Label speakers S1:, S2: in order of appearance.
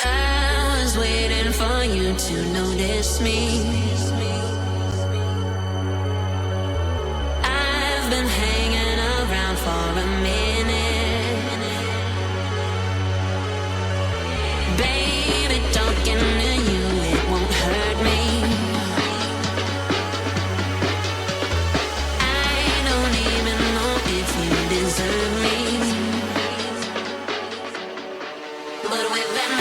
S1: I was waiting for you to notice me. I've been hanging around for a minute. Baby, talking to you, it won't hurt me. I don't even know if you deserve me. But with that